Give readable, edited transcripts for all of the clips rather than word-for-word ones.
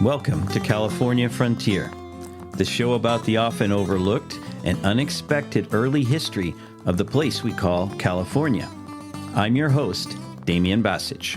Welcome to California Frontier, the show about the often overlooked and unexpected early history of the place we call California. I'm your host, Damian Basic.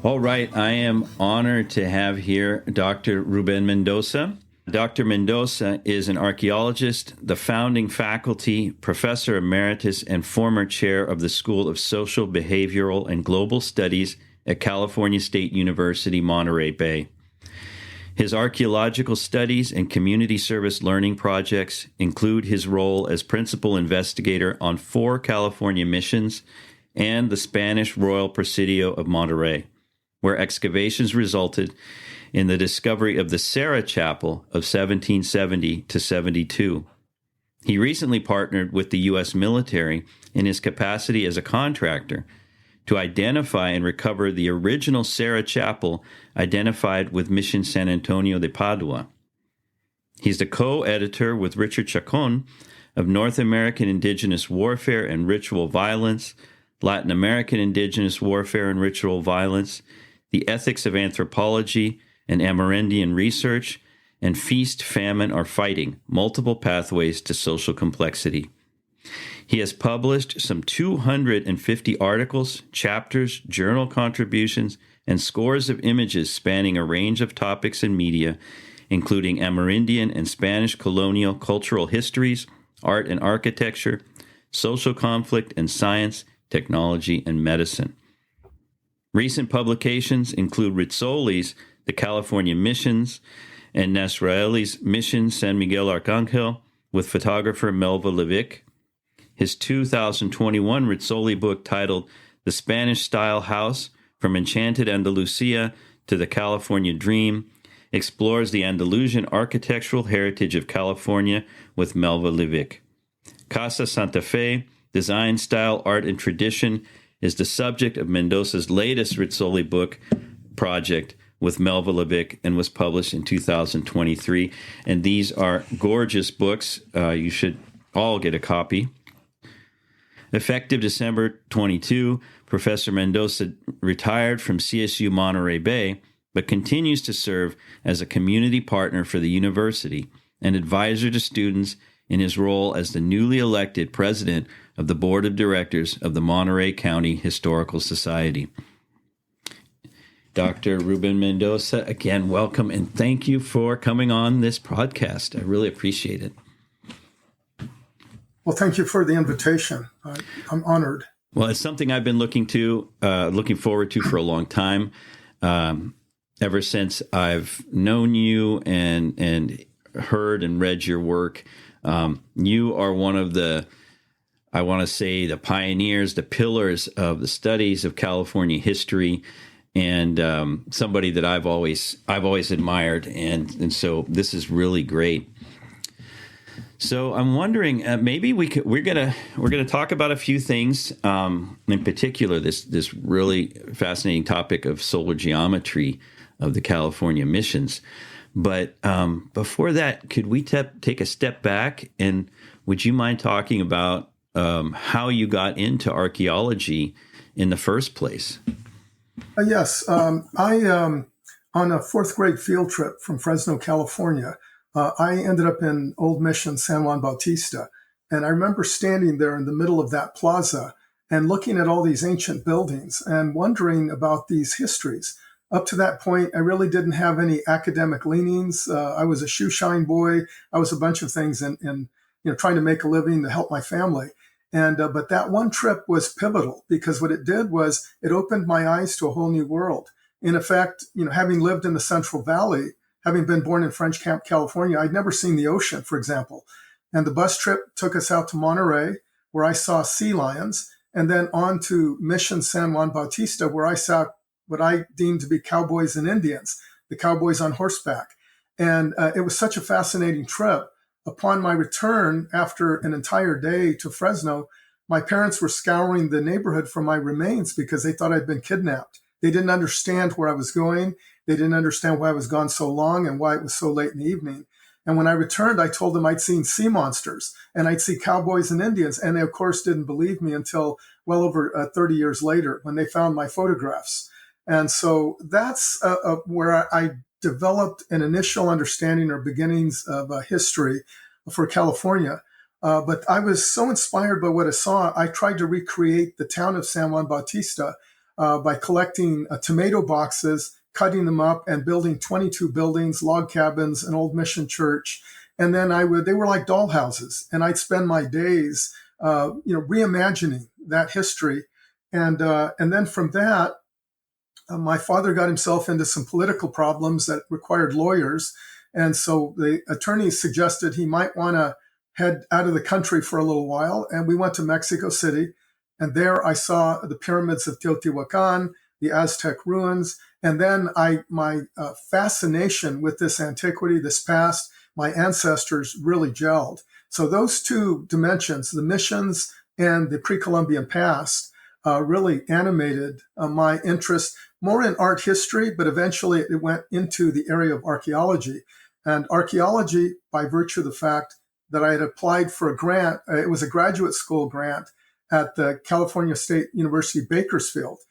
All right, I am honored to have here Dr. Rubén Mendoza. Dr. Mendoza is an archaeologist, the founding faculty, professor emeritus, and former chair of the School of Social, Behavioral, and Global Studies at California State University, Monterey Bay. His archaeological studies and community service learning projects include his role as principal investigator on 4 California missions and the Spanish Royal Presidio of Monterey, where excavations resulted in the discovery of the Serra Chapel of 1770 to 72. He recently partnered with the U.S. military in his capacity as a contractor to identify and recover the original Serra Chapel identified with Mission San Antonio de Padua. He's the co-editor with Richard Chacon of North American Indigenous Warfare and Ritual Violence, Latin American Indigenous Warfare and Ritual Violence, The Ethics of Anthropology and Amerindian Research, and Feast, Famine, or Fighting, Multiple Pathways to Social Complexity. He has published some 250 articles, chapters, journal contributions, and scores of images spanning a range of topics and media, including Amerindian and Spanish colonial cultural histories, art and architecture, social conflict and science, technology, and medicine. Recent publications include Rizzoli's The California Missions and Nasraeli's Mission San Miguel Arcangel with photographer Melva Levick. His 2021 Rizzoli book titled The Spanish-Style House From Enchanted Andalusia to the California Dream explores the Andalusian architectural heritage of California with Melva Levick. Casa Santa Fe, Design, Style, Art, and Tradition is the subject of Mendoza's latest Rizzoli book project with Melva Levick and was published in 2023. And these are gorgeous books. You should all get a copy. Effective December 22, Professor Mendoza retired from CSU Monterey Bay, but continues to serve as a community partner for the university and advisor to students in his role as the newly elected president of the Board of Directors of the Monterey County Historical Society. Dr. Rubén Mendoza, again, welcome, and thank you for coming on this podcast. I really appreciate it. Well, thank you for the invitation. I'm honored. Well, it's something I've been looking forward to for a long time. Ever since I've known you and heard and read your work, you are one of the, I want to say, the pioneers, the pillars of the studies of California history, and somebody that I've always admired, and so this is really great. So I'm wondering, maybe we're gonna talk about a few things, in particular this really fascinating topic of solar geometry of the California missions. But before that, could we take a step back, and would you mind talking about how you got into archaeology in the first place? Yes. I on a 4th grade field trip from Fresno, California, I ended up in Old Mission San Juan Bautista. And I remember standing there in the middle of that plaza and looking at all these ancient buildings and wondering about these histories. Up to that point, I really didn't have any academic leanings. I was a shoe shine boy. I was a bunch of things and trying to make a living to help my family. And but that one trip was pivotal because what it did was it opened my eyes to a whole new world. In effect, having lived in the Central Valley, having been born in French Camp, California, I'd never seen the ocean, for example. And the bus trip took us out to Monterey, where I saw sea lions, and then on to Mission San Juan Bautista, where I saw what I deemed to be cowboys and Indians, the cowboys on horseback. And it was such a fascinating trip. Upon my return after an entire day to Fresno, my parents were scouring the neighborhood for my remains because they thought I'd been kidnapped. They didn't understand where I was going. They didn't understand why I was gone so long and why it was so late in the evening. And when I returned, I told them I'd seen sea monsters and I'd see cowboys and Indians. And they, of course, didn't believe me until well over 30 years later when they found my photographs. And so that's where I developed an initial understanding or beginnings of history for California. But I was so inspired by what I saw, I tried to recreate the town of San Juan Bautista by collecting tomato boxes, cutting them up, and building 22 buildings, log cabins, an old mission church. And then they were like doll houses. And I'd spend my days, reimagining that history. And then from that, my father got himself into some political problems that required lawyers. And so the attorneys suggested he might want to head out of the country for a little while. And we went to Mexico City. And there I saw the pyramids of Teotihuacan, the Aztec ruins. And then my fascination with this antiquity, this past, my ancestors really gelled. So those two dimensions, the missions and the pre-Columbian past, really animated my interest more in art history, but eventually it went into the area of archaeology. And archaeology, by virtue of the fact that I had applied for a grant, it was a graduate school grant at the California State University, Bakersfield.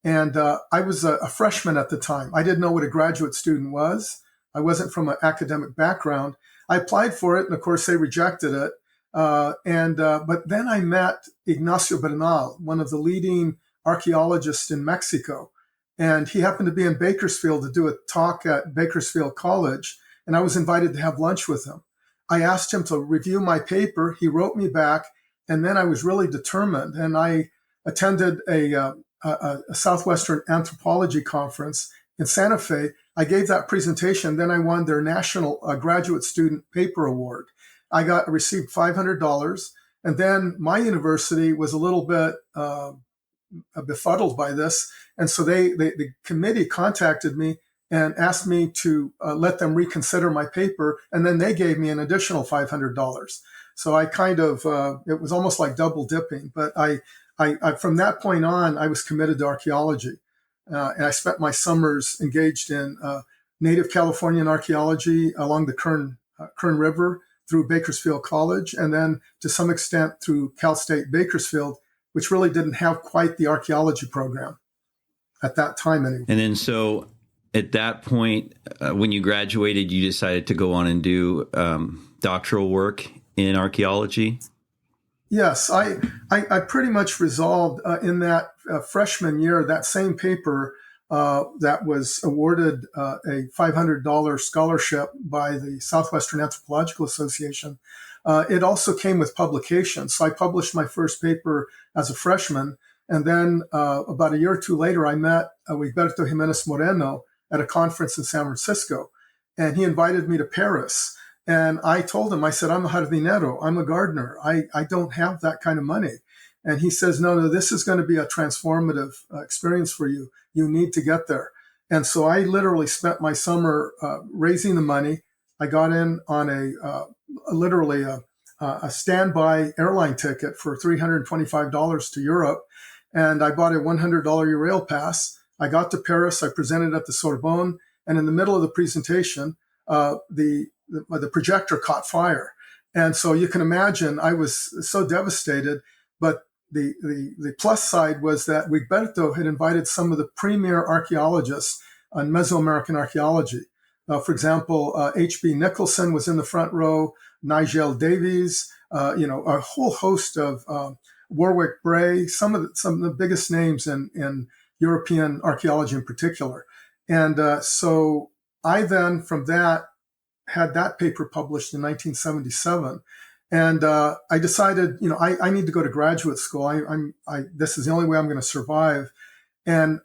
And I was a freshman at the time. I didn't know what a graduate student was. I wasn't from an academic background. I applied for it, and of course they rejected it. But then I met Ignacio Bernal, one of the leading archaeologists in Mexico. And he happened to be in Bakersfield to do a talk at Bakersfield College. And I was invited to have lunch with him. I asked him to review my paper. He wrote me back. And then I was really determined. And I attended a Southwestern Anthropology Conference in Santa Fe. I gave that presentation. Then I won their National Graduate Student Paper Award. I received $500. And then my university was a little bit befuddled by this. And so the committee contacted me and asked me to let them reconsider my paper. And then they gave me an additional $500. So I kind of, it was almost like double dipping. But I from that point on, I was committed to archaeology. And I spent my summers engaged in native Californian archaeology along the Kern River through Bakersfield College, and then to some extent through Cal State Bakersfield, which really didn't have quite the archaeology program at that time anyway. And then so at that point, when you graduated, you decided to go on and do doctoral work in archaeology? Yes, I pretty much resolved in that freshman year, that same paper that was awarded a $500 scholarship by the Southwestern Anthropological Association. It also came with publication. So I published my first paper as a freshman. And then about a year or two later, I met Wigberto Jimenez Moreno at a conference in San Francisco. And he invited me to Paris. And I told him, I said, I'm a jardinero. I'm a gardener. I don't have that kind of money. And he says, no, this is going to be a transformative experience for you. You need to get there. And so I literally spent my summer raising the money. I got in on a standby airline ticket for $325 to Europe. And I bought a $100 Eurail pass. I got to Paris. I presented at the Sorbonne. And in the middle of the presentation, the projector caught fire. And so you can imagine I was so devastated. But the plus side was that Wigberto had invited some of the premier archaeologists on Mesoamerican archaeology. For example, H.B. Nicholson was in the front row, Nigel Davies, a whole host of Warwick Bray, some of the biggest names in European archaeology in particular. And so I then, from that, had that paper published in 1977. And I decided, I need to go to graduate school. This is the only way I'm going to survive. And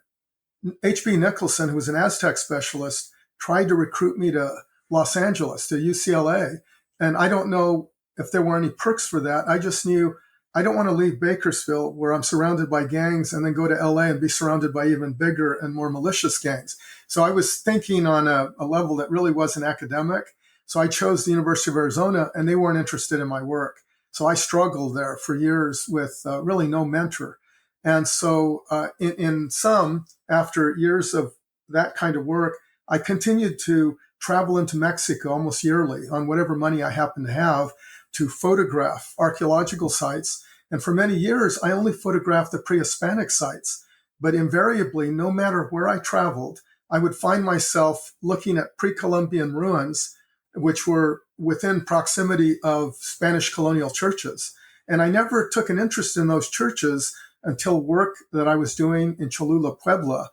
H.B. Nicholson, who was an Aztec specialist, tried to recruit me to Los Angeles, to UCLA. And I don't know if there were any perks for that. I just knew I don't want to leave Bakersfield, where I'm surrounded by gangs, and then go to LA and be surrounded by even bigger and more malicious gangs. So I was thinking on a level that really wasn't academic. So I chose the University of Arizona, and they weren't interested in my work. So I struggled there for years with really no mentor. And so in sum, after years of that kind of work, I continued to travel into Mexico almost yearly on whatever money I happen to have to photograph archaeological sites. And for many years, I only photographed the pre-Hispanic sites. But invariably, no matter where I traveled, I would find myself looking at pre-Columbian ruins, which were within proximity of Spanish colonial churches. And I never took an interest in those churches until work that I was doing in Cholula, Puebla,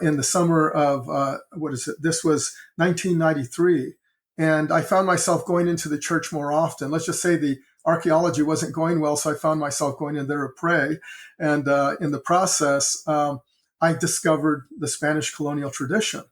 in the summer of, This was 1993. And I found myself going into the church more often. Let's just say the archaeology wasn't going well, so I found myself going in there to pray. And in the process, I discovered the Spanish colonial tradition.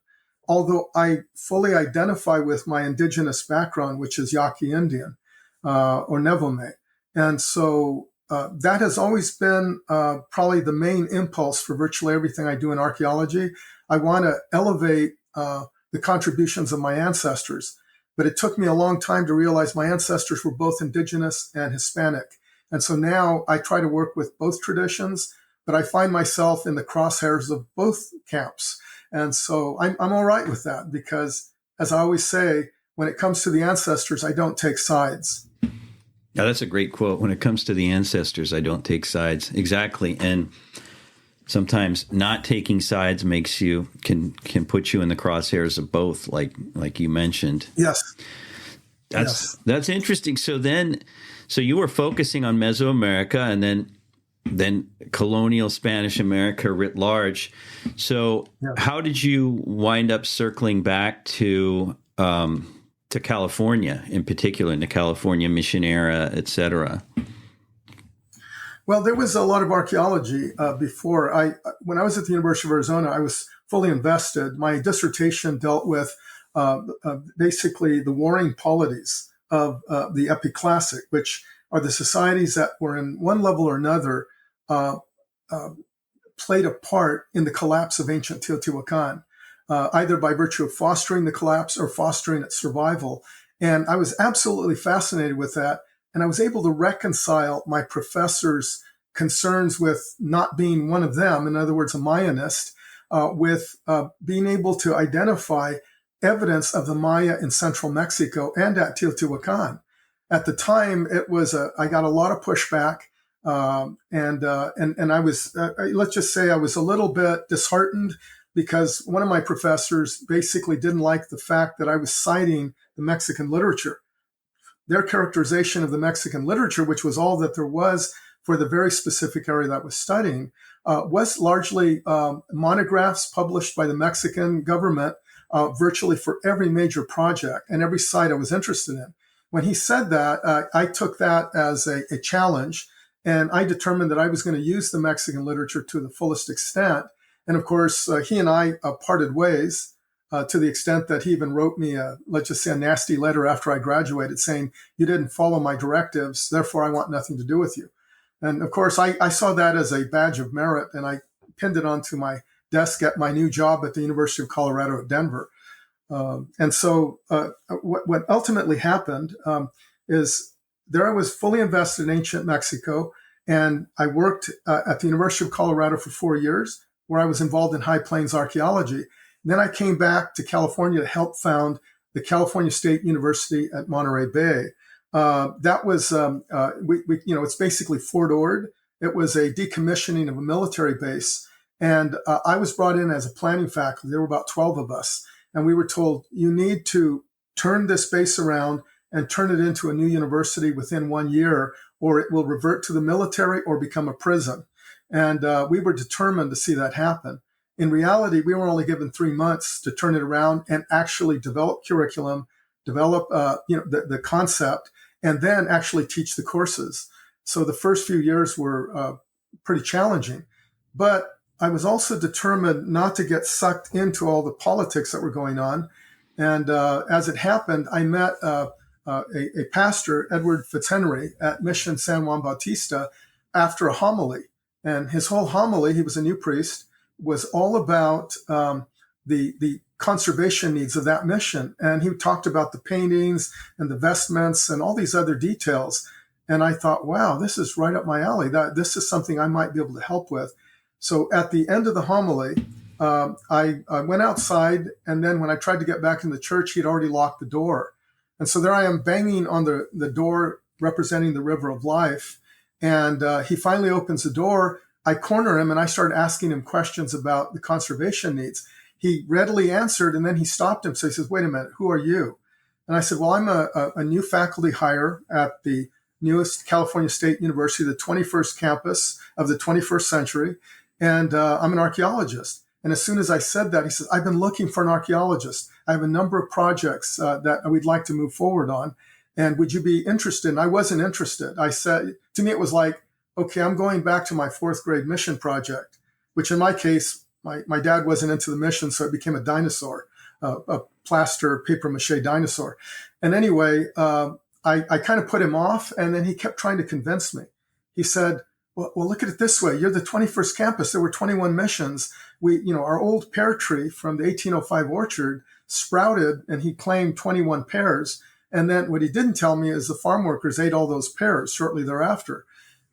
Although I fully identify with my indigenous background, which is Yaqui Indian or Nevome. And so that has always been probably the main impulse for virtually everything I do in archaeology. I want to elevate the contributions of my ancestors. But it took me a long time to realize my ancestors were both indigenous and Hispanic. And so now I try to work with both traditions, but I find myself in the crosshairs of both camps. And so I'm all right with that because, as I always say, when it comes to the ancestors, I don't take sides. Now, that's a great quote. When it comes to the ancestors, I don't take sides. Exactly. And sometimes not taking sides can put you in the crosshairs of both, like you mentioned. Yes. That's interesting. So you were focusing on Mesoamerica and then colonial Spanish America writ large. So how did you wind up circling back to California in particular, in the California mission era, et cetera? Well, there was a lot of archaeology before. When I was at the University of Arizona, I was fully invested. My dissertation dealt with basically the warring polities of the Epiclassic, which are the societies that were in one level or another played a part in the collapse of ancient Teotihuacan, either by virtue of fostering the collapse or fostering its survival. And I was absolutely fascinated with that. And I was able to reconcile my professor's concerns with not being one of them, in other words, a Mayanist, with being able to identify evidence of the Maya in central Mexico and at Teotihuacan. At the time, I got a lot of pushback, and I was, let's just say, I was a little bit disheartened because one of my professors basically didn't like the fact that I was citing the Mexican literature. Their characterization of the Mexican literature, which was all that there was for the very specific area that I was studying, was largely monographs published by the Mexican government virtually for every major project and every site I was interested in. When he said that, I took that as a challenge, and I determined that I was going to use the Mexican literature to the fullest extent. And of course, he and I parted ways. To the extent that he even wrote me let's just say a nasty letter after I graduated saying, you didn't follow my directives, therefore I want nothing to do with you. And of course, I saw that as a badge of merit, and I pinned it onto my desk at my new job at the University of Colorado at Denver. And so what ultimately happened is there I was fully invested in ancient Mexico, and I worked at the University of Colorado for 4 years, where I was involved in high plains archaeology. Then I came back to California to help found the California State University at Monterey Bay. That was, it's basically Fort Ord. It was a decommissioning of a military base. And I was brought in as a planning faculty. There were about 12 of us. And we were told, you need to turn this base around and turn it into a new university within 1 year, or it will revert to the military or become a prison. And we were determined to see that happen. In reality, we were only given 3 months to turn it around and actually develop curriculum, develop the concept, and then actually teach the courses. So the first few years were pretty challenging. But I was also determined not to get sucked into all the politics that were going on. And as it happened, I met a pastor, Edward Fitzhenry, at Mission San Juan Bautista after a homily. And his whole homily, he was a new priest, was all about the conservation needs of that mission. And he talked about the paintings and the vestments and all these other details. And I thought, wow, this is right up my alley. This is something I might be able to help with. So at the end of the homily, I went outside, and then when I tried to get back in the church, he'd already locked the door. And so there I am banging on the door representing the river of life. And he finally opens the door. I corner him and I started asking him questions about the conservation needs. He readily answered, and then he stopped him. So he says, "Wait a minute, who are you?" And I said, "Well, I'm a new faculty hire at the newest California State University, the 21st campus of the 21st century. And I'm an archaeologist." And as soon as I said that, he said, "I've been looking for an archaeologist. I have a number of projects that we'd like to move forward on. And would you be interested?" And I wasn't interested. I said, to me, it was like, okay, I'm going back to my fourth grade mission project, which in my case, my dad wasn't into the mission, so it became a dinosaur, a plaster paper mache dinosaur. And anyway, I kind of put him off, and then he kept trying to convince me. He said, well, look at it this way. You're the 21st campus. There were 21 missions. Our old pear tree from the 1805 orchard sprouted, and he claimed 21 pears. And then what he didn't tell me is the farm workers ate all those pears shortly thereafter.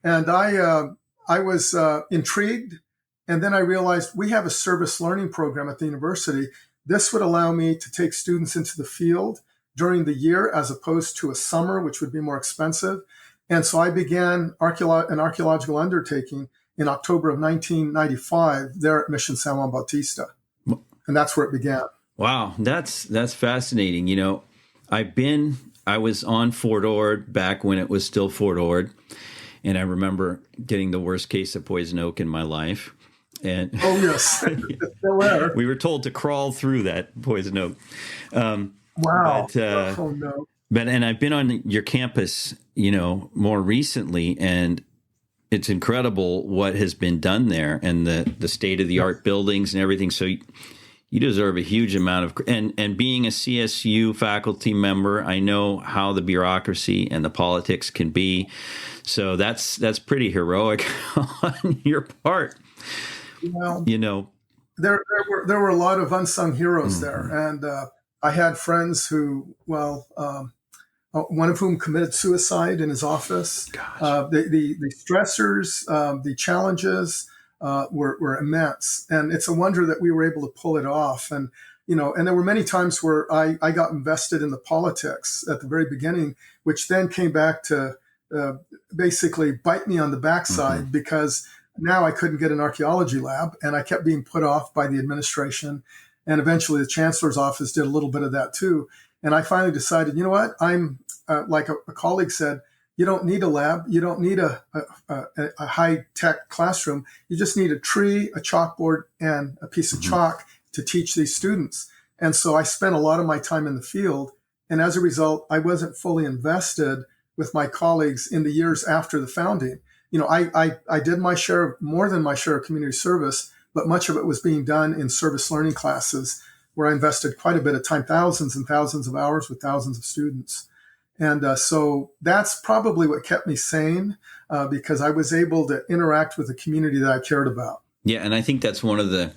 And I was intrigued. And then I realized we have a service learning program at the university. This would allow me to take students into the field during the year as opposed to a summer, which would be more expensive. And so I began an archaeological undertaking in October of 1995 there at Mission San Juan Bautista. And that's where it began. Wow, that's fascinating. I was on Fort Ord back when it was still Fort Ord, and I remember getting the worst case of poison oak in my life. And oh yes, still there. We were told to crawl through that poison oak. Wow. Oh no. And I've been on your campus, more recently, and it's incredible what has been done there and the state of the art buildings and everything. So you deserve a huge amount of, and being a CSU faculty member, I know how the bureaucracy and the politics can be. So that's pretty heroic on your part. Well, there were a lot of unsung heroes there, and I had friends who, one of whom committed suicide in his office. The stressors, the challenges were immense, and it's a wonder that we were able to pull it off. And and there were many times where I got invested in the politics at the very beginning, which then came back to basically bite me on the backside because now I couldn't get an archaeology lab, and I kept being put off by the administration. And eventually the chancellor's office did a little bit of that too. And I finally decided, you know what? I'm like a colleague said, you don't need a lab. You don't need a high-tech classroom. You just need a tree, a chalkboard, and a piece of chalk to teach these students. And so I spent a lot of my time in the field. And as a result, I wasn't fully invested with my colleagues in the years after the founding. I did my share, more than my share of community service, but much of it was being done in service learning classes where I invested quite a bit of time, thousands and thousands of hours with thousands of students. And so that's probably what kept me sane because I was able to interact with the community that I cared about. Yeah, and I think that's one of the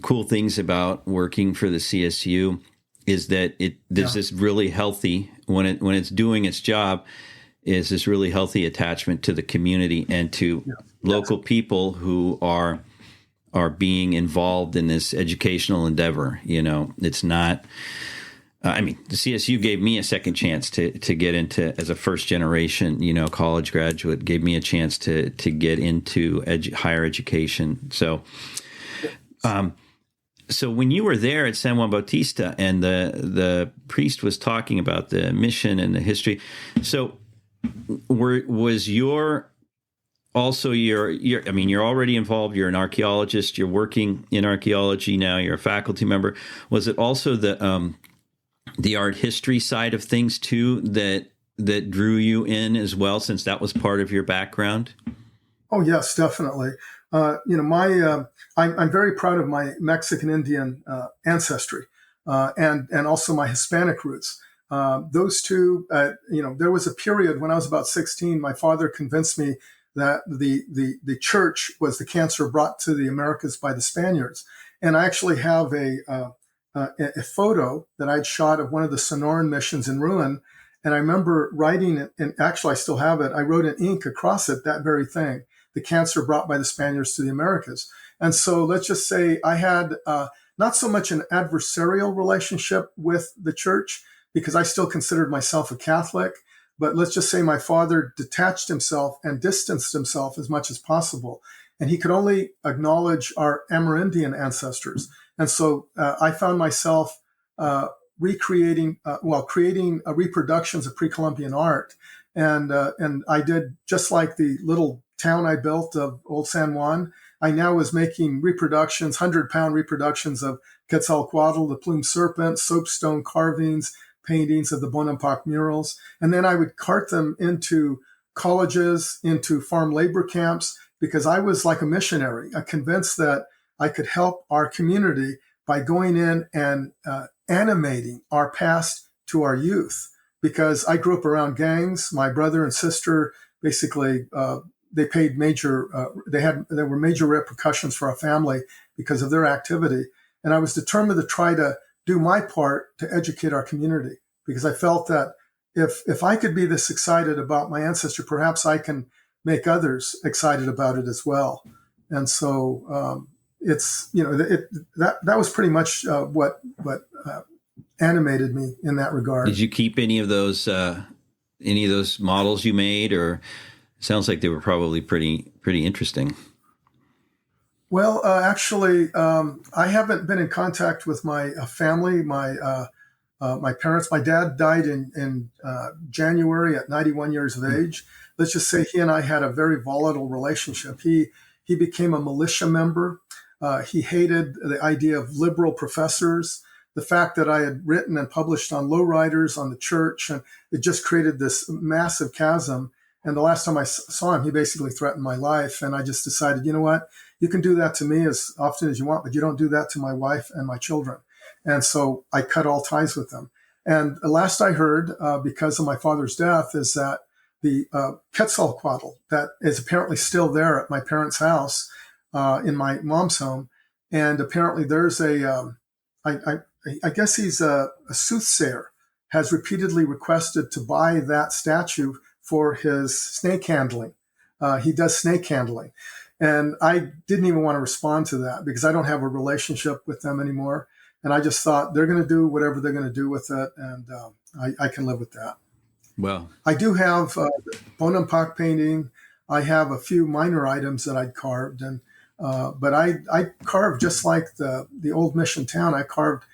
cool things about working for the CSU is that there's this really healthy, when it's doing its job, is this really healthy attachment to the community and to local people who are being involved in this educational endeavor. It's not, the CSU gave me a second chance to get into, as a first generation, college graduate, gave me a chance to get into higher education. So, so when you were there at San Juan Bautista and the priest was talking about the mission and the history, so was you're already involved, you're an archaeologist, you're working in archaeology now, you're a faculty member. Was it also the art history side of things too that drew you in as well, since that was part of your background? Oh yes, definitely. I'm very proud of my Mexican Indian ancestry and also my Hispanic roots. Those two, there was a period when I was about 16, my father convinced me that the church was the cancer brought to the Americas by the Spaniards. And I actually have a photo that I'd shot of one of the Sonoran missions in ruin. And I remember writing it, and actually I still have it. I wrote in ink across it, that very thing, the cancer brought by the Spaniards to the Americas. And so let's just say I had not so much an adversarial relationship with the church because I still considered myself a Catholic. But let's just say my father detached himself and distanced himself as much as possible. And he could only acknowledge our Amerindian ancestors. And so I found myself creating reproductions of pre-Columbian art. And I did just like the little town I built of Old San Juan. I now was making reproductions, 100-pound reproductions of Quetzalcoatl, the plumed serpent, soapstone carvings, paintings of the Bonampak murals. And then I would cart them into colleges, into farm labor camps, because I was like a missionary, convinced that I could help our community by going in and animating our past to our youth. Because I grew up around gangs. My brother and sister basically they paid there were major repercussions for our family because of their activity. And I was determined to try to do my part to educate our community, because I felt that if I could be this excited about my ancestry, perhaps I can make others excited about it as well. And so that was pretty much what animated me in that regard. Did you keep any of those models you made, or sounds like they were probably pretty interesting? Well, actually, I haven't been in contact with my family, my parents. My dad died in January at 91 years of age. Let's just say he and I had a very volatile relationship. He became a militia member. He hated the idea of liberal professors, the fact that I had written and published on lowriders, on the church, and it just created this massive chasm. And the last time I saw him, he basically threatened my life. And I just decided, you know what? You can do that to me as often as you want, but you don't do that to my wife and my children. And so I cut all ties with them. And the last I heard, because of my father's death, is that the Quetzalcoatl that is apparently still there at my parents' house, in my mom's home. And apparently there's I guess he's a soothsayer, has repeatedly requested to buy that statue for his snake handling. He does snake handling. And I didn't even want to respond to that because I don't have a relationship with them anymore. And I just thought they're going to do whatever they're going to do with it. And I can live with that. Well, I do have Bonampak painting. I have a few minor items that I'd carved. But I carved just like the old mission town. I carved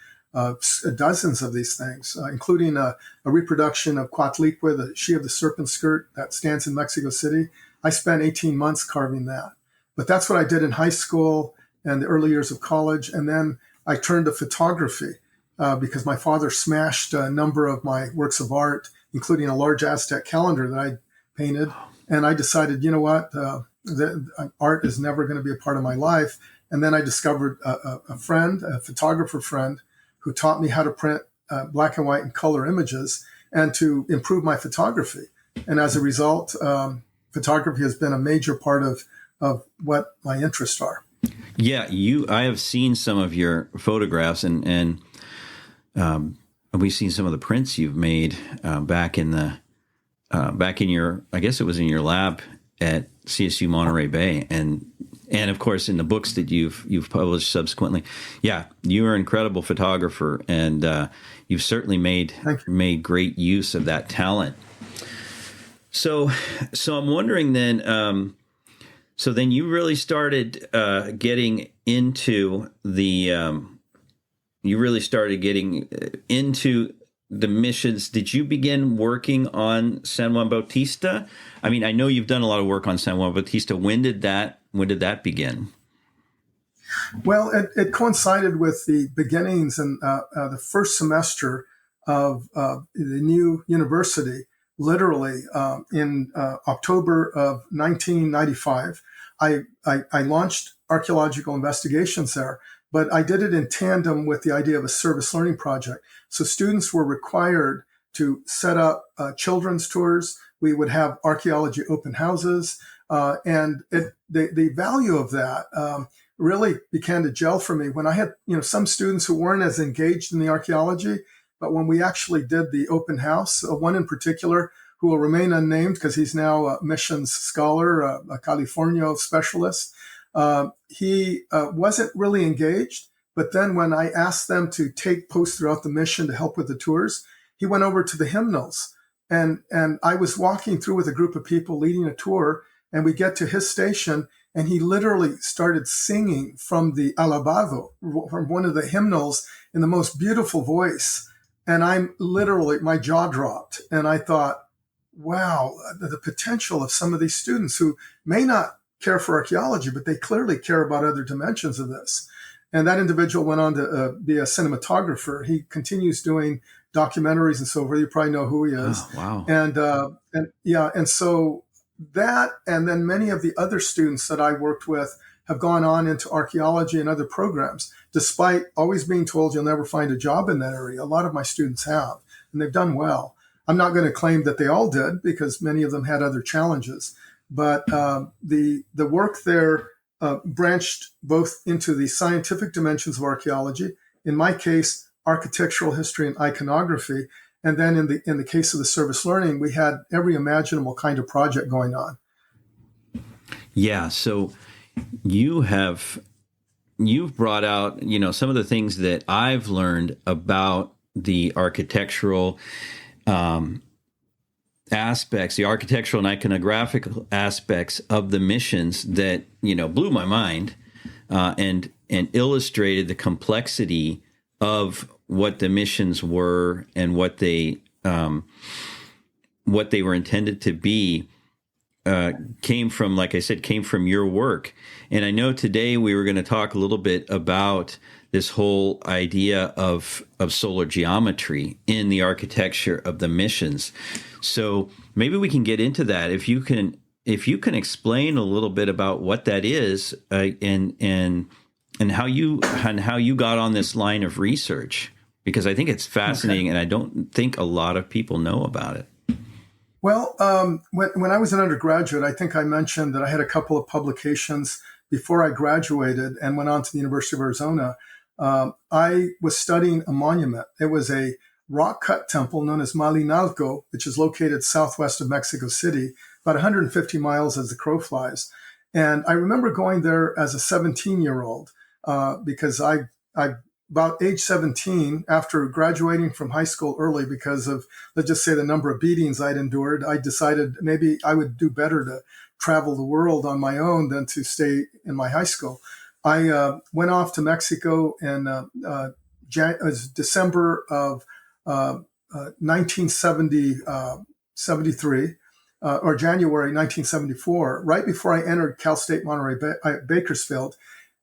dozens of these things, including a reproduction of Coatlicue, the she of the serpent skirt that stands in Mexico City. I spent 18 months carving that. But that's what I did in high school and the early years of college. And then I turned to photography because my father smashed a number of my works of art, including a large Aztec calendar that I painted. And I decided, you know what, art is never going to be a part of my life. And then I discovered a photographer friend, who taught me how to print black and white and color images and to improve my photography. And as a result, photography has been a major part of what my interests are. Yeah, I have seen some of your photographs, and we've seen some of the prints you've made back in your, I guess it was in your lab at CSU Monterey Bay, and of course in the books that you've published subsequently. Yeah, you are an incredible photographer, and you've certainly made great use of that talent. So I'm wondering then. So then you really started getting into the missions. Did you begin working on San Juan Bautista? I mean, I know you've done a lot of work on San Juan Bautista. When did that begin? Well, it coincided with the beginnings and the first semester of the new university. Literally, in October of 1995, I launched archaeological investigations there, but I did it in tandem with the idea of a service learning project. So students were required to set up children's tours. We would have archaeology open houses, and the value of that really began to gel for me when I had some students who weren't as engaged in the archaeology. But when we actually did the open house, one in particular who will remain unnamed because he's now a missions scholar, a California specialist, He wasn't really engaged. But then when I asked them to take posts throughout the mission to help with the tours, he went over to the hymnals. And I was walking through with a group of people leading a tour, and we get to his station, and he literally started singing from the alabado, from one of the hymnals, in the most beautiful voice. And my jaw dropped. And I thought, wow, the potential of some of these students who may not care for archaeology, but they clearly care about other dimensions of this. And that individual went on to be a cinematographer. He continues doing documentaries and so forth. You probably know who he is. Oh, wow. And so that, and then many of the other students that I worked with have gone on into archaeology and other programs, despite always being told you'll never find a job in that area. A lot of my students have, and they've done well. I'm not going to claim that they all did, because many of them had other challenges. But the work there branched both into the scientific dimensions of archaeology, in my case, architectural history and iconography. And then in the case of the service learning, we had every imaginable kind of project going on. Yeah. So you've brought out, some of the things that I've learned about the architectural aspects, the architectural and iconographic aspects of the missions that, blew my mind and illustrated the complexity of what the missions were and what they were intended to be. Came from, like I said, came from your work. And I know today we were going to talk a little bit about this whole idea of solar geometry in the architecture of the missions. So maybe we can get into that. If you can explain a little bit about what that is, and how you got on this line of research, because I think it's fascinating, and I don't think a lot of people know about it. Well, when I was an undergraduate, I think I mentioned that I had a couple of publications before I graduated and went on to the University of Arizona. I was studying a monument. It was a rock-cut temple known as Malinalco, which is located southwest of Mexico City, about 150 miles as the crow flies. And I remember going there as a 17-year-old because I about age 17, after graduating from high school early because of, let's just say, the number of beatings I'd endured, I decided maybe I would do better to travel the world on my own than to stay in my high school. I went off to Mexico in December of 1973, or January 1974, right before I entered Cal State Monterey Bakersfield.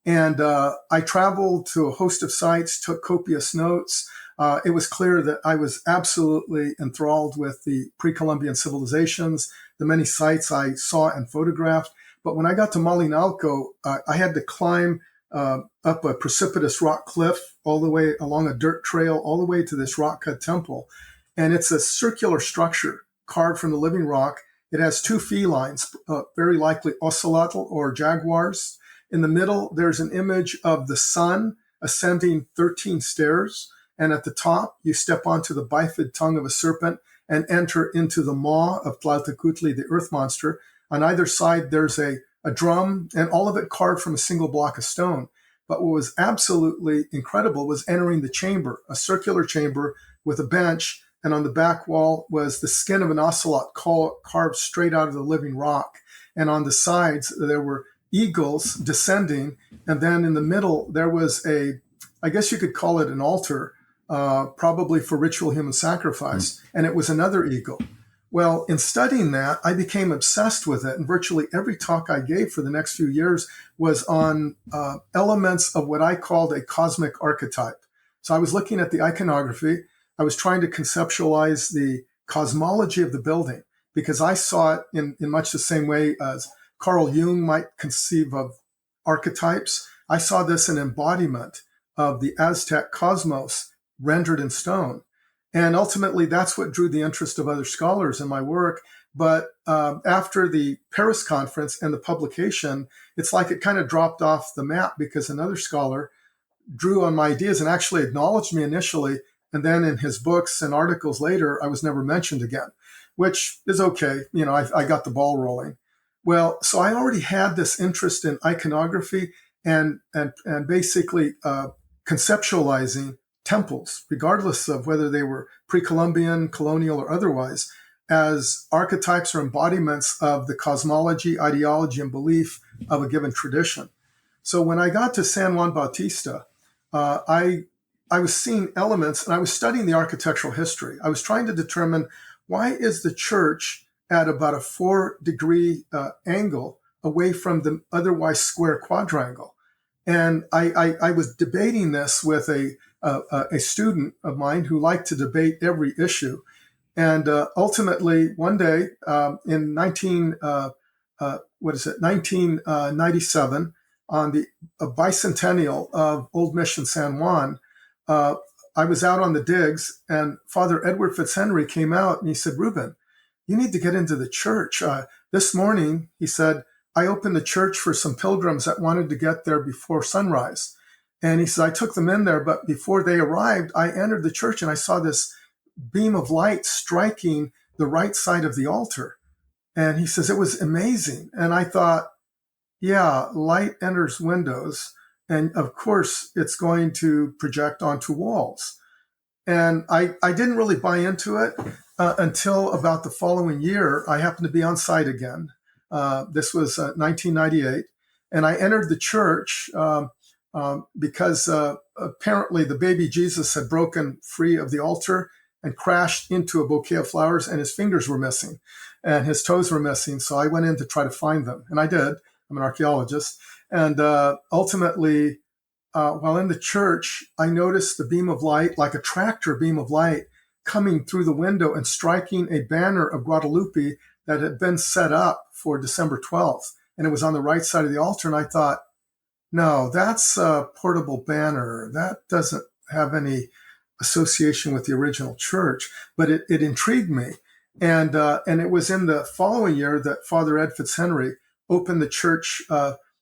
And I traveled to a host of sites, took copious notes. It was clear that I was absolutely enthralled with the pre-Columbian civilizations, the many sites I saw and photographed. But when I got to Malinalco, I had to climb up a precipitous rock cliff all the way along a dirt trail, all the way to this rock-cut temple. And it's a circular structure carved from the living rock. It has two felines, very likely ocelotl or jaguars. In the middle, there's an image of the sun ascending 13 stairs. And at the top, you step onto the bifid tongue of a serpent and enter into the maw of Tlaltecutli, the earth monster. On either side, there's a drum, and all of it carved from a single block of stone. But what was absolutely incredible was entering the chamber, a circular chamber with a bench. And on the back wall was the skin of an ocelot carved straight out of the living rock. And on the sides, there were eagles descending, and then in the middle there was I guess you could call it an altar, probably for ritual human sacrifice, and it was another eagle. Well, in studying that, I became obsessed with it, and virtually every talk I gave for the next few years was on elements of what I called a cosmic archetype. So I was looking at the iconography. I was trying to conceptualize the cosmology of the building, because I saw it in much the same way as Carl Jung might conceive of archetypes. I saw this an embodiment of the Aztec cosmos rendered in stone. And ultimately, that's what drew the interest of other scholars in my work. But after the Paris conference and the publication, it's like it kind of dropped off the map, because another scholar drew on my ideas and actually acknowledged me initially. And then in his books and articles later, I was never mentioned again, which is okay. I got the ball rolling. Well, so I already had this interest in iconography and basically conceptualizing temples, regardless of whether they were pre-Columbian, colonial, or otherwise, as archetypes or embodiments of the cosmology, ideology, and belief of a given tradition. So when I got to San Juan Bautista, I was seeing elements, and I was studying the architectural history. I was trying to determine, why is the church at about a 4-degree angle away from the otherwise square quadrangle? And I was debating this with a student of mine who liked to debate every issue. And ultimately, one day in 1997, on the bicentennial of Old Mission San Juan, I was out on the digs, and Father Edward Fitzhenry came out and he said, "Reuben, you need to get into the church. This morning," he said, "I opened the church for some pilgrims that wanted to get there before sunrise." And he said, "I took them in there, but before they arrived, I entered the church and I saw this beam of light striking the right side of the altar." And he says, "It was amazing." And I thought, yeah, light enters windows, and of course it's going to project onto walls. And I didn't really buy into it until about the following year. I happened to be on site again. This was 1998. And I entered the church because apparently the baby Jesus had broken free of the altar and crashed into a bouquet of flowers, and his fingers were missing and his toes were missing. So I went in to try to find them, and I did. I'm an archaeologist. And ultimately, while in the church, I noticed the beam of light, like a tractor beam of light, coming through the window and striking a banner of Guadalupe that had been set up for December 12th. And it was on the right side of the altar. And I thought, no, that's a portable banner. That doesn't have any association with the original church. But it intrigued me. And it was in the following year that Father Ed Fitzhenry opened the church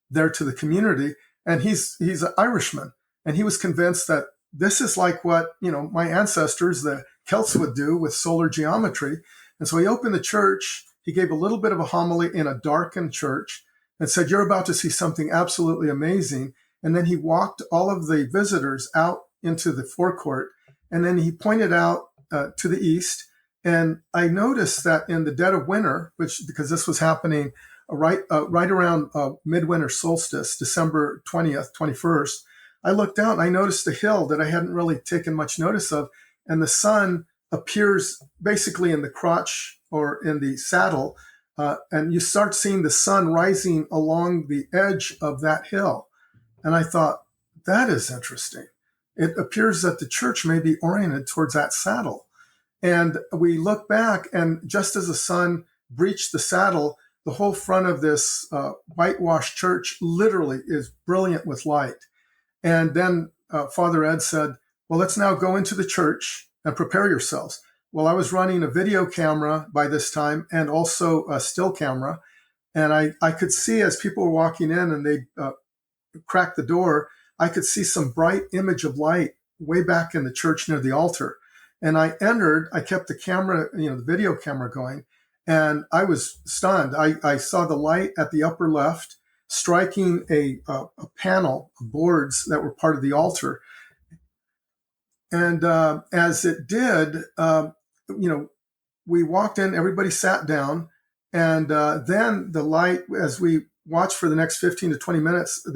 there to the community. And he's an Irishman. And he was convinced that this is like what, my ancestors, the Celts, would do with solar geometry. And so he opened the church. He gave a little bit of a homily in a darkened church and said, "You're about to see something absolutely amazing." And then he walked all of the visitors out into the forecourt. And then he pointed out to the east. And I noticed that in the dead of winter, because this was happening right around midwinter solstice, December 20th, 21st, I looked out and I noticed a hill that I hadn't really taken much notice of. And the sun appears basically in the crotch or in the saddle. And you start seeing the sun rising along the edge of that hill. And I thought, that is interesting. It appears that the church may be oriented towards that saddle. And we look back, and just as the sun breached the saddle, the whole front of this whitewashed church literally is brilliant with light. And then Father Ed said, "Well, let's now go into the church and prepare yourselves." Well, I was running a video camera by this time and also a still camera. And I could see, as people were walking in and they cracked the door, I could see some bright image of light way back in the church near the altar. And I entered, I kept the camera, the video camera going, and I was stunned. I saw the light at the upper left striking a panel of boards that were part of the altar. And as it did, we walked in, everybody sat down, and then the light, as we watched for the next 15 to 20 minutes,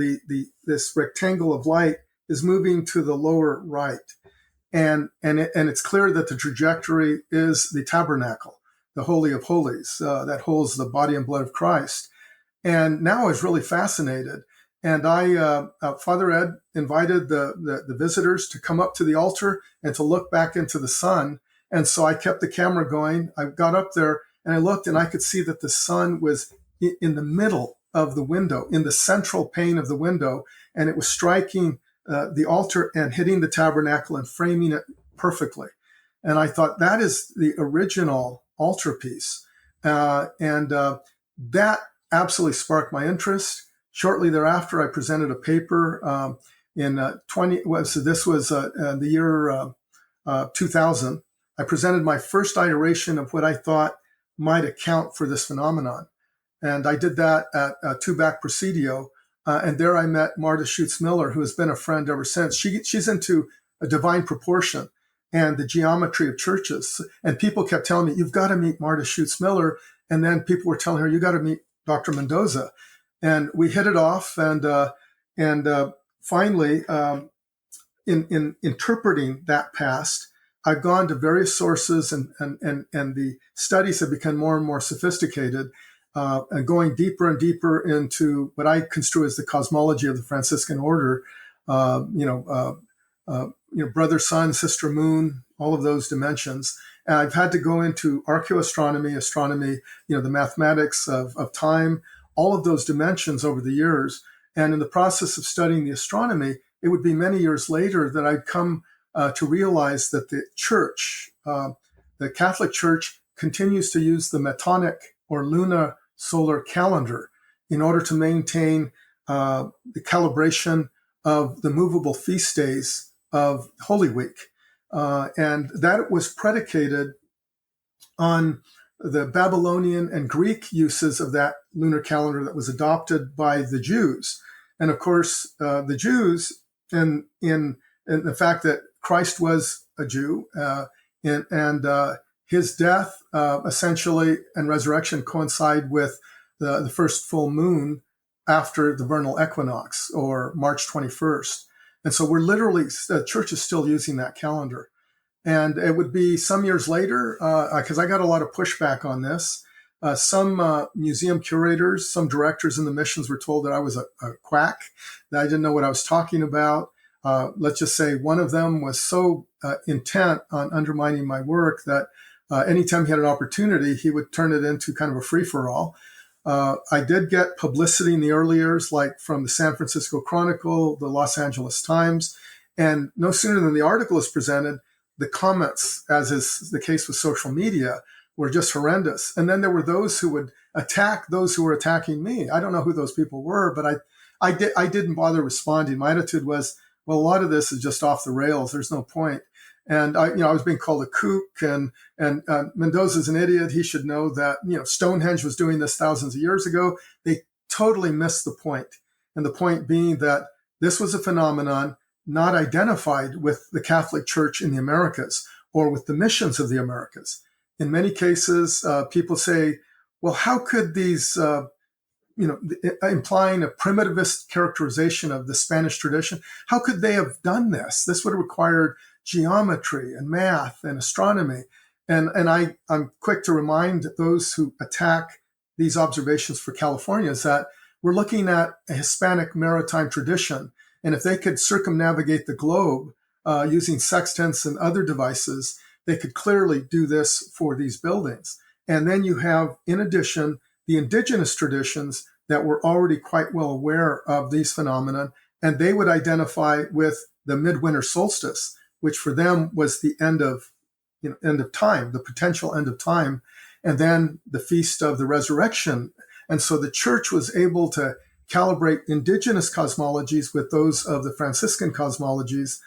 this rectangle of light is moving to the lower right. And it's clear that the trajectory is the tabernacle, the Holy of Holies, that holds the body and blood of Christ. And now I was really fascinated. And Father Ed invited the visitors to come up to the altar and to look back into the sun. And so I kept the camera going. I got up there and I looked, and I could see that the sun was in the middle of the window, in the central pane of the window. And it was striking the altar and hitting the tabernacle and framing it perfectly. And I thought, that is the original altarpiece. And that absolutely sparked my interest. Shortly thereafter, I presented a paper in this was the year 2000. I presented my first iteration of what I thought might account for this phenomenon. And I did that at Two-Back Presidio. And there I met Marta Schutz-Miller, who has been a friend ever since. She's into a divine proportion and the geometry of churches. And people kept telling me, you've got to meet Marta Schutz-Miller. And then people were telling her, you got to meet Dr. Mendoza. And we hit it off. And finally, in interpreting that past, I've gone to various sources, and the studies have become more and more sophisticated, and going deeper and deeper into what I construe as the cosmology of the Franciscan order. Brother, sun, sister, moon, all of those dimensions. And I've had to go into archaeoastronomy, astronomy, the mathematics of time, all of those dimensions over the years. And in the process of studying the astronomy, it would be many years later that I'd come to realize that the church, the Catholic Church, continues to use the Metonic or lunar solar calendar in order to maintain the calibration of the movable feast days of Holy Week. And that was predicated on the Babylonian and Greek uses of that lunar calendar that was adopted by the Jews. And of course, the Jews, in the fact that Christ was a Jew, and his death essentially and resurrection coincide with the first full moon after the vernal equinox, or March 21st. And so the church is still using that calendar. And it would be some years later, because I got a lot of pushback on this. Some museum curators, some directors in the missions were told that I was a quack, that I didn't know what I was talking about. Let's just say one of them was so intent on undermining my work that anytime he had an opportunity, he would turn it into kind of a free-for-all. I did get publicity in the early years, like from the San Francisco Chronicle, the Los Angeles Times, and no sooner than the article is presented, the comments, as is the case with social media, were just horrendous. And then there were those who would attack those who were attacking me. I don't know who those people were, but I didn't bother responding. My attitude was, well, a lot of this is just off the rails. There's no point. And I was being called a kook, and Mendoza's an idiot. He should know that, Stonehenge was doing this thousands of years ago. They totally missed the point. And the point being that this was a phenomenon not identified with the Catholic Church in the Americas or with the missions of the Americas. In many cases, people say, well, how could these, implying a primitivist characterization of the Spanish tradition, how could they have done this? This would have required geometry and math and astronomy. And I'm quick to remind those who attack these observations for California is that we're looking at a Hispanic maritime tradition. And if they could circumnavigate the globe using sextants and other devices, they could clearly do this for these buildings. And then you have, in addition, the indigenous traditions that were already quite well aware of these phenomena, and they would identify with the midwinter solstice, which for them was the end of time, the potential end of time, and then the feast of the resurrection. And so the church was able to calibrate indigenous cosmologies with those of the Franciscan cosmologies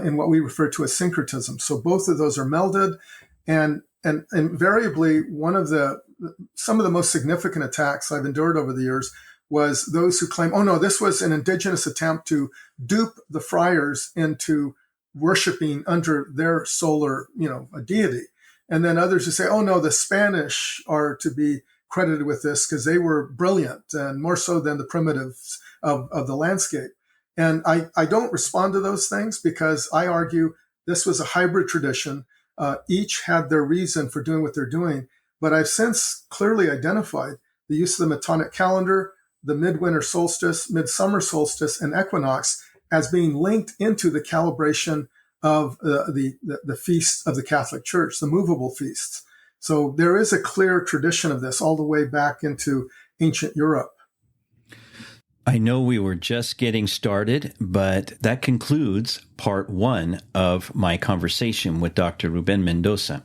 in what we refer to as syncretism. So both of those are melded, and invariably some of the most significant attacks I've endured over the years was those who claim, oh no, this was an indigenous attempt to dupe the friars into worshiping under their solar, a deity. And then others who say, oh no, the Spanish are to be credited with this because they were brilliant and more so than the primitives of the landscape. And I don't respond to those things because I argue this was a hybrid tradition. Each had their reason for doing what they're doing. But I've since clearly identified the use of the Metonic calendar, the midwinter solstice, midsummer solstice, and equinox as being linked into the calibration of the feasts of the Catholic Church, the movable feasts. So there is a clear tradition of this all the way back into ancient Europe. I know we were just getting started, but that concludes part one of my conversation with Dr. Rubén Mendoza.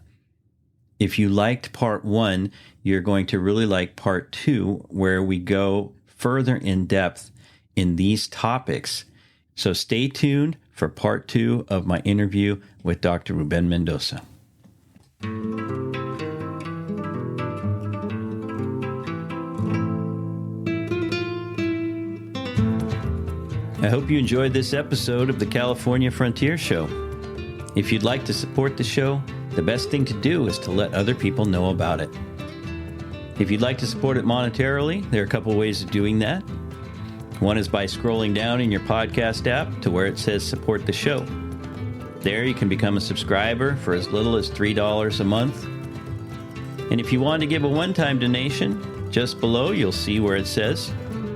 If you liked part one, you're going to really like part two, where we go further in depth in these topics. So stay tuned for part two of my interview with Dr. Rubén Mendoza. I hope you enjoyed this episode of the California Frontier Show. If you'd like to support the show, the best thing to do is to let other people know about it. If you'd like to support it monetarily, there are a couple ways of doing that. One is by scrolling down in your podcast app to where it says support the show. There you can become a subscriber for as little as $3 a month. And if you want to give a one-time donation, just below you'll see where it says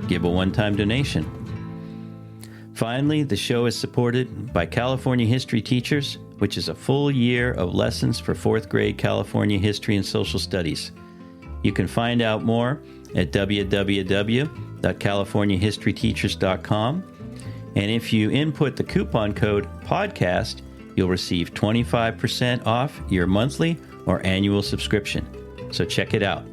give a one-time donation. Finally, the show is supported by California History Teachers, which is a full year of lessons for 4th grade California history and social studies. You can find out more at www.californiahistoryteachers.com. And if you input the coupon code PODCAST, you'll receive 25% off your monthly or annual subscription. So check it out.